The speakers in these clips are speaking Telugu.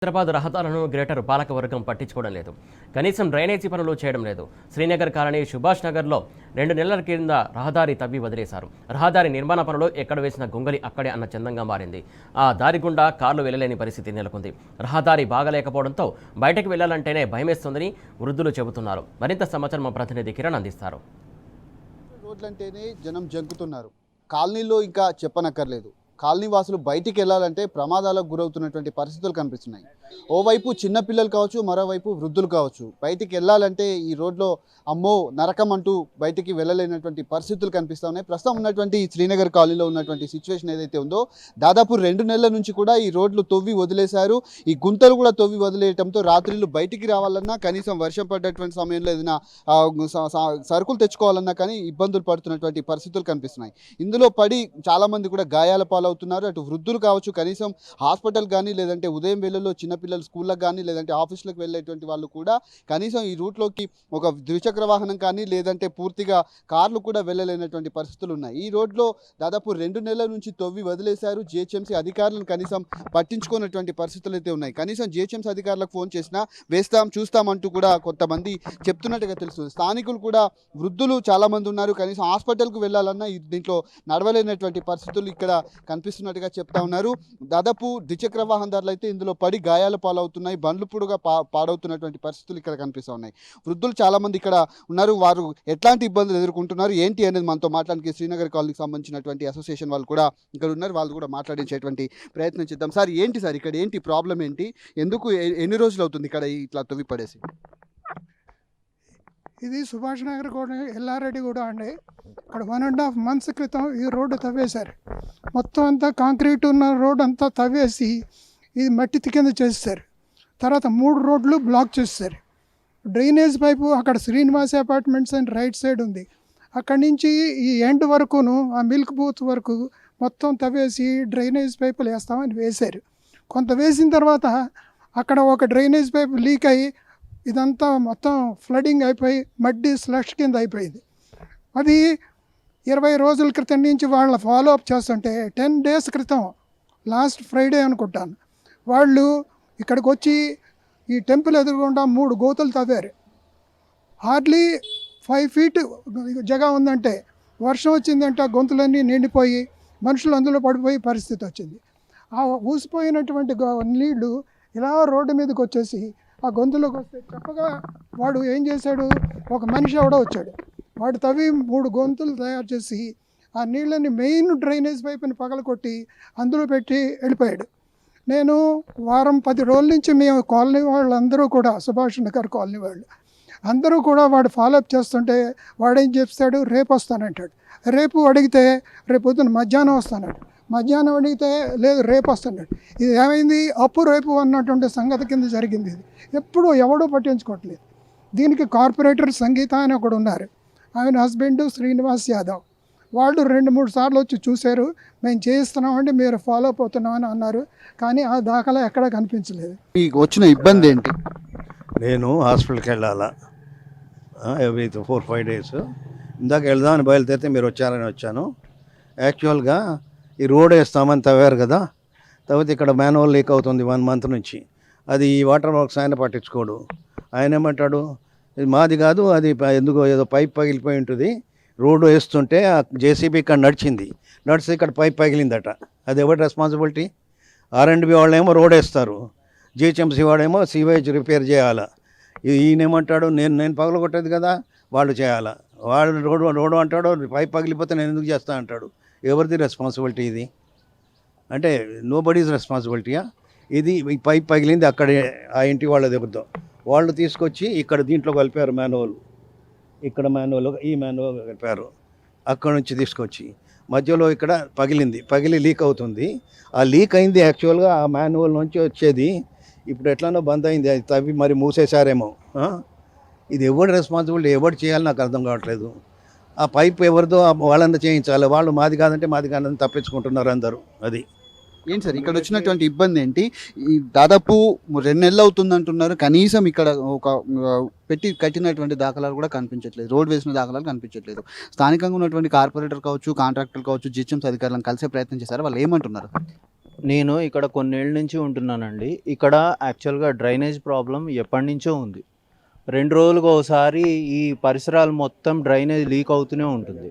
హైదరాబాద్ రహదారులను గ్రేటర్ పాలకవర్గం పట్టించుకోవడం లేదు. కనీసం డ్రైనేజీ పనులు చేయడం లేదు. శ్రీనగర్ కాలనీ సుభాష్ నగర్లో 2 నెలల కింద రహదారి తవ్వి వదిలేశారు. రహదారి నిర్మాణ పనులు ఎక్కడ వేసిన గొంగలి అక్కడే అన్న చందంగా మారింది. ఆ దారి గుండా కార్లు వెళ్లలేని పరిస్థితి నెలకొంది. రహదారి బాగలేకపోవడంతో బయటకు వెళ్లాలంటేనే భయమేస్తోందని వృద్ధులు చెబుతున్నారు. మరింత సమాచారం మా ప్రతినిధి కిరణ్ అందిస్తారు. రోడ్లంటేనే జనం జంకుతున్నారు. కాలనీలో ఇంకా చెప్పనక్కర్లేదు. కాలనీ వాసులు బయటికి వెళ్ళాలంటే ప్రమాదాలకు గురవుతున్నటువంటి పరిస్థితులు కనిపిస్తున్నాయి. ఓవైపు చిన్నపిల్లలు కావచ్చు, మరోవైపు వృద్ధులు కావచ్చు. బయటికి వెళ్ళాలంటే ఈ రోడ్లో అమ్మో నరకం అంటూ బయటికి వెళ్ళలేనటువంటి పరిస్థితులు కనిపిస్తూ ఉన్నాయి. ప్రస్తుతం ఉన్నటువంటి శ్రీనగర్ కాలనీలో ఉన్నటువంటి సిచ్యువేషన్ ఏదైతే ఉందో, దాదాపు 2 నెలల నుంచి కూడా ఈ రోడ్లు తవ్వి వదిలేశారు. ఈ గుంతలు కూడా తవ్వి వదిలేయడంతో రాత్రిళ్ళు బయటికి రావాలన్నా, కనీసం వర్షం పడ్డటువంటి సమయంలో ఏదైనా సరుకులు తెచ్చుకోవాలన్నా కానీ ఇబ్బందులు పడుతున్నటువంటి పరిస్థితులు కనిపిస్తున్నాయి. ఇందులో పడి చాలామంది కూడా గాయాల పాలవుతున్నారు. అటు వృద్ధులు కావచ్చు, కనీసం హాస్పిటల్ కానీ, లేదంటే ఉదయం వేళల్లో చిన్నపిల్లలు స్కూళ్ళకి కానీ, లేదంటే ఆఫీసులకు వెళ్ళేటువంటి వాళ్ళు కూడా కనీసం ఈ రూట్లోకి ఒక ద్విచక్ర వాహనం కానీ, లేదంటే పూర్తిగా కార్లు కూడా వెళ్ళలేనటువంటి పరిస్థితులు ఉన్నాయి. ఈ రోడ్లో దాదాపు 2 నెలల నుంచి తవ్వి వదిలేశారు. జిహెచ్ఎంసీ అధికారులను కనీసం పట్టించుకున్నటువంటి పరిస్థితులు అయితే ఉన్నాయి. కనీసం జిహెచ్ఎంసీ అధికారులకు ఫోన్ చేసినా చూస్తామంటూ కూడా కొంతమంది చెప్తున్నట్టుగా తెలుస్తుంది. స్థానికులు కూడా, వృద్ధులు చాలామంది ఉన్నారు. కనీసం హాస్పిటల్కు వెళ్ళాలన్నా దీంట్లో నడవలేనటువంటి పరిస్థితులు ఇక్కడ కనిపిస్తున్నట్టుగా చెప్తా ఉన్నారు. దాదాపు ద్విచక్ర వాహనదారులు అయితే ఇందులో పడి గాయాల పాలవుతున్నాయి. బండ్లు పొడుగా పాడవుతున్నటువంటి పరిస్థితులు ఇక్కడ కనిపిస్తూ ఉన్నాయి. వృద్ధులు చాలామంది ఇక్కడ ఉన్నారు. వారు ఎట్లాంటి ఇబ్బందులు ఎదుర్కొంటున్నారు ఏంటి అనేది మనతో మాట్లాడానికి శ్రీనగర్ కాలనీకి సంబంధించినటువంటి అసోసియేషన్ వాళ్ళు కూడా ఇక్కడ ఉన్నారు. వాళ్ళు కూడా మాట్లాడించేటువంటి ప్రయత్నం చేద్దాం. సార్ ఏంటి సార్ ఇక్కడ ఏంటి ప్రాబ్లం ఏంటి? ఎందుకు ఎన్ని రోజులు అవుతుంది ఇక్కడ ఇట్లా తవ్వి పడేసి? ఇది సుభాష్ నగర్ కూడా ఎల్లారెడ్డి కూడా అండి. ఇక్కడ 1.5 months క్రితం ఈ రోడ్డు తవ్వేశారు. మొత్తం అంతా కాంక్రీట్ ఉన్న రోడ్ అంతా తవ్వేసి ఇది మట్టి కింద చేస్తారు. తర్వాత 3 రోడ్లు బ్లాక్ చేస్తారు. డ్రైనేజ్ పైపు అక్కడ శ్రీనివాస్ అపార్ట్మెంట్స్ అని రైట్ సైడ్ ఉంది. అక్కడి నుంచి ఈ ఎండ్ వరకును, ఆ మిల్క్ బూత్ వరకు మొత్తం తవ్వేసి డ్రైనేజ్ పైపులు వేస్తామని వేశారు. కొంత వేసిన తర్వాత అక్కడ ఒక డ్రైనేజ్ పైపు లీక్ అయ్యి ఇదంతా మొత్తం ఫ్లడింగ్ అయిపోయి మడ్డి స్లష్ కింద అయిపోయింది. అది 20 రోజుల క్రితం నుంచి వాళ్ళ ఫాలో అప్ చేస్తుంటే 10 days క్రితం లాస్ట్ ఫ్రైడే అనుకుంటాను వాళ్ళు ఇక్కడికి వచ్చి ఈ టెంపుల్ ఎదురుగుండా 3 గోతులు తవ్వారు. హార్డ్లీ 5 feet జగ ఉందంటే వర్షం వచ్చిందంటే ఆ గొంతులన్నీ నిండిపోయి మనుషులు అందులో పడిపోయే పరిస్థితి వచ్చింది. ఆ ఊసిపోయినటువంటి నీళ్లు ఇలా రోడ్డు మీదకి వచ్చేసి ఆ గొంతులోకి వస్తే చెప్పగా వాడు ఏం చేశాడు, ఒక మనిషి ఎవడో వచ్చాడు. వాడు తవ్వి 3 గొంతులు తయారు చేసి ఆ నీళ్ళని మెయిన్ డ్రైనేజ్ పైపుని పగలకొట్టి అందులో పెట్టి వెళ్ళిపోయాడు. నేను 10 రోజుల నుంచి మేము కాలనీ వాళ్ళందరూ కూడా, సుభాష్ నగర్ కాలనీ వాళ్ళు అందరూ కూడా వాడు ఫాలోఅప్ చేస్తుంటే వాడేం చెప్తాడు, రేపు వస్తానంటాడు. రేపు అడిగితే రేపు పొద్దున్న మధ్యాహ్నం వస్తాడు. మధ్యాహ్నం అడిగితే లేదు రేపు వస్తున్నాడు. ఇది ఏమైంది, అప్పు రేపు అన్నటువంటి సంగతి కింద జరిగింది. ఇది ఎప్పుడూ ఎవడూ పట్టించుకోవట్లేదు. దీనికి కార్పొరేటర్ సంగీత అని ఒకడు ఉన్నారు. ఆయన హస్బెండ్ శ్రీనివాస్ యాదవ్. వాళ్ళు 2-3 సార్లు వచ్చి చూశారు. మేము చేయిస్తున్నామండి, మీరు ఫాలో అప్ అవుతున్నామని అన్నారు. కానీ ఆ దాఖలా ఎక్కడా కనిపించలేదు. మీకు వచ్చిన ఇబ్బంది ఏంటి? నేను హాస్పిటల్కి వెళ్ళాలా ఎవ్రీ 4-5 days. ఇందాక వెళ్దామని బయలుదేరితే మీరు వచ్చారని వచ్చాను. యాక్చువల్గా ఈ రోడ్ వేస్తామని తవ్వారు కదా, తర్వాత ఇక్కడ మ్యాన్హోల్ లీక్ అవుతుంది 1 month నుంచి. అది ఈ వాటర్ వర్క్స్ ఆయన పట్టించుకోడు. ఆయన ఏమంటాడు, ఇది మాది కాదు, అది ఎందుకో ఏదో పైప్ పగిలిపోయి ఉంటుంది, రోడ్డు వేస్తుంటే ఆ జేసీబీ ఇక్కడ నడిచి ఇక్కడ పైప్ పగిలిందట. అది ఎవరి రెస్పాన్సిబిలిటీ? R&B వాళ్ళేమో రోడ్ వేస్తారు, జిహెచ్ఎంసీ వాడేమో సీవేజ్ రిపేర్ చేయాలా. ఈయనేమంటాడు, నేను పగలగొట్టేది కదా, వాళ్ళు చేయాలా. వాడు రోడ్డు అంటాడు, పైప్ పగిలిపోతే నేను ఎందుకు చేస్తా అంటాడు. ఎవరిది రెస్పాన్సిబిలిటీ ఇది? అంటే నో బడీస్ రెస్పాన్సిబిలిటీయా ఇది? ఈ పైప్ పగిలింది అక్కడే ఆ ఇంటి వాళ్ళ దగ్గరతో వాళ్ళు తీసుకొచ్చి ఇక్కడ దీంట్లో కలిపారు మ్యాన్హోల్. ఇక్కడ ఈ మ్యాన్హోల్ కలిపారు. అక్కడ నుంచి తీసుకొచ్చి మధ్యలో ఇక్కడ పగిలి లీక్ అవుతుంది. ఆ లీక్ అయింది యాక్చువల్గా ఆ మ్యాన్హోల్ నుంచి వచ్చేది. ఇప్పుడు ఎట్లానో బంద్ అయింది, అది తవ్వి మరి మూసేశారేమో. ఇది ఎవరి రెస్పాన్సిబిలిటీ, ఎవరు చేయాలి నాకు అర్థం కావట్లేదు. ఆ పైప్ ఎవరిదో వాళ్ళంతా చేయించాలి. వాళ్ళు మాది కాదని తప్పించుకుంటున్నారు అందరూ. అది ఏంటి సార్ ఇక్కడ వచ్చినటువంటి ఇబ్బంది ఏంటి? ఈ దాదాపు 2 నెలలు అవుతుంది అంటున్నారు. కనీసం ఇక్కడ ఒక కట్టినటువంటి దాఖలాలు కూడా కనిపించట్లేదు, రోడ్ వేసిన దాఖలాలు కనిపించట్లేదు. స్థానికంగా ఉన్నటువంటి కార్పొరేటర్ కావచ్చు, కాంట్రాక్టర్ కావచ్చు, జిహెచ్ఎంసీ అధికారులను కలిసే ప్రయత్నం చేశారు. వాళ్ళు ఏమంటున్నారు? నేను ఇక్కడ కొన్నేళ్ళ నుంచి ఉంటున్నానండి. ఇక్కడ యాక్చువల్‌గా డ్రైనేజ్ ప్రాబ్లమ్ ఎప్పటినుంచో ఉంది. 2 రోజులకు ఒకసారి ఈ పరిసరాలు మొత్తం డ్రైనేజ్ లీక్ అవుతూనే ఉంటుంది.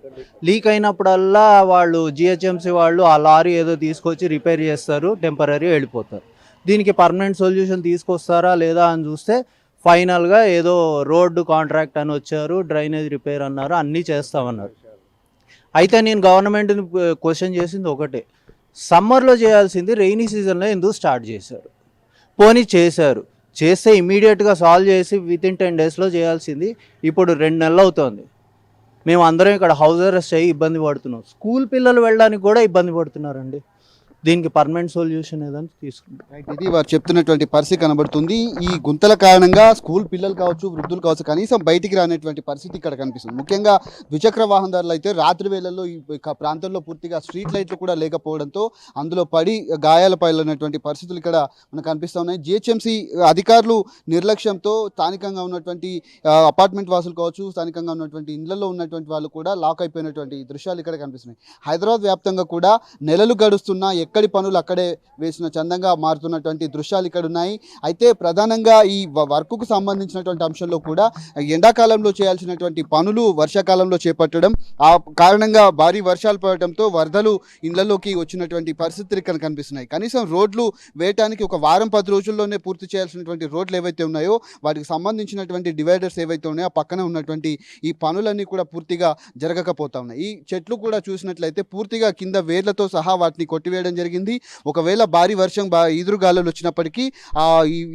లీక్ అయినప్పుడల్లా వాళ్ళు జీహెచ్ఎంసీ వాళ్ళు ఆ లారీ ఏదో తీసుకొచ్చి రిపేర్ చేస్తారు. టెంపరరీ వెళ్ళిపోతారు. దీనికి పర్మనెంట్ సొల్యూషన్ తీసుకొస్తారా లేదా అని చూస్తే ఫైనల్‌గా ఏదో రోడ్డు కాంట్రాక్ట్ అని వచ్చారు. డ్రైనేజ్ రిపేర్ అన్నారు. అన్నీ చేస్తామన్నారు. అయితే నేను గవర్నమెంట్‌ని క్వెషన్ చేసింది ఒకటే. సమ్మర్‌లో చేయాల్సింది రెయినీ సీజన్‌లో ఎందుకు స్టార్ట్ చేశారు? పోనీ చేశారు. చేస్తే ఇమ్మీడియట్‌గా సాల్వ్ చేసి వితిన్ 10 డేస్‌లో చేయాల్సింది ఇప్పుడు 2 నెలలు అవుతోంది. మేము అందరం ఇక్కడ హౌస్ అరెస్ట్ అయ్యి ఇబ్బంది పడుతున్నాం. స్కూల్ పిల్లలు వెళ్ళడానికి కూడా ఇబ్బంది పడుతున్నారండి. దీనికి పర్మనెంట్ సొల్యూషన్ ఏదని తీసుకుంటాం. ఇది వారు చెప్తున్నటువంటి పరిస్థితి కనబడుతుంది. ఈ గుంతల కారణంగా స్కూల్ పిల్లలు కావచ్చు, వృద్ధులు కావచ్చు, కనీసం బయటికి రానటువంటి పరిస్థితి ఇక్కడ కనిపిస్తుంది. ముఖ్యంగా ద్విచక్ర వాహనదారులు అయితే రాత్రి వేళల్లో ఈ ప్రాంతంలో పూర్తిగా స్ట్రీట్ లైట్లు కూడా లేకపోవడంతో అందులో పడి గాయాల పాలైనటువంటి పరిస్థితులు ఇక్కడ మనకు కనిపిస్తూ ఉన్నాయి. జిహెచ్ఎంసీ అధికారులు నిర్లక్ష్యంతో స్థానికంగా ఉన్నటువంటి అపార్ట్మెంట్ వాసులు కావచ్చు, స్థానికంగా ఉన్నటువంటి ఇళ్లలో ఉన్నటువంటి వాళ్ళు కూడా లాక్ అయిపోయినటువంటి దృశ్యాలు ఇక్కడ కనిపిస్తున్నాయి. హైదరాబాద్ వ్యాప్తంగా కూడా నెలలు గడుస్తున్నా ఎక్కడి పనులు అక్కడే వేసిన చందంగా మారుతున్నటువంటి దృశ్యాలు ఇక్కడ ఉన్నాయి. అయితే ప్రధానంగా ఈ వర్క్కు సంబంధించినటువంటి అంశంలో కూడా ఎండాకాలంలో చేయాల్సినటువంటి పనులు వర్షాకాలంలో చేపట్టడం, ఆ కారణంగా భారీ వర్షాలు పడటంతో వరదలు ఇళ్లలోకి వచ్చినటువంటి పరిస్థితులు ఇక్కడ కనిపిస్తున్నాయి. కనీసం రోడ్లు వేయటానికి ఒక వారం 10 రోజుల్లోనే పూర్తి చేయాల్సినటువంటి రోడ్లు ఏవైతే ఉన్నాయో వాటికి సంబంధించినటువంటి డివైడర్స్ ఏవైతే ఉన్నాయో ఆ పక్కన ఉన్నటువంటి ఈ పనులన్నీ కూడా పూర్తిగా జరగకపోతా ఉన్నాయి. ఈ చెట్లు కూడా చూసినట్లయితే పూర్తిగా కింద వేర్లతో సహా వాటిని కొట్టివేయడం జరిగింది. ఒకవేళ భారీ వర్షం ఈదురుగాలులు వచ్చినప్పటికీ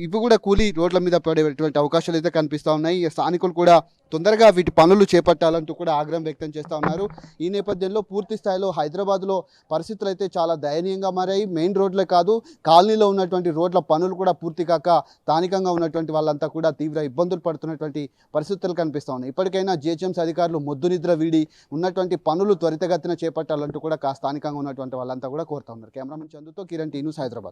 ఇవి కూడా కూలి రోడ్ల మీద పడేటువంటి అవకాశాలు అయితే కనిపిస్తూ ఉన్నాయి. స్థానికులు కూడా తొందరగా వీటి పనులు చేపట్టాలంటూ కూడా ఆగ్రహం వ్యక్తం చేస్తూ ఉన్నారు. ఈ నేపథ్యంలో పూర్తి స్థాయిలో హైదరాబాద్లో పరిస్థితులు అయితే చాలా దయనీయంగా మారాయి. మెయిన్ రోడ్లే కాదు, కాలనీలో ఉన్నటువంటి రోడ్ల పనులు కూడా పూర్తి కాక స్థానికంగా ఉన్నటువంటి వాళ్ళంతా కూడా తీవ్ర ఇబ్బందులు పడుతున్నటువంటి పరిస్థితులు కనిపిస్తూ ఉన్నాయి. ఇప్పటికైనా జిహెచ్ఎంసీ అధికారులు మొద్దు నిద్ర వీడి ఉన్నటువంటి పనులు త్వరితగతిన చేపట్టాలంటూ కూడా స్థానికంగా ఉన్నటువంటి వాళ్ళంతా కూడా కోరుతా ఉన్నారు. కెమెరామెన్ చందుతో కిరణ్ టీ న్యూస్, హైదరాబాద్.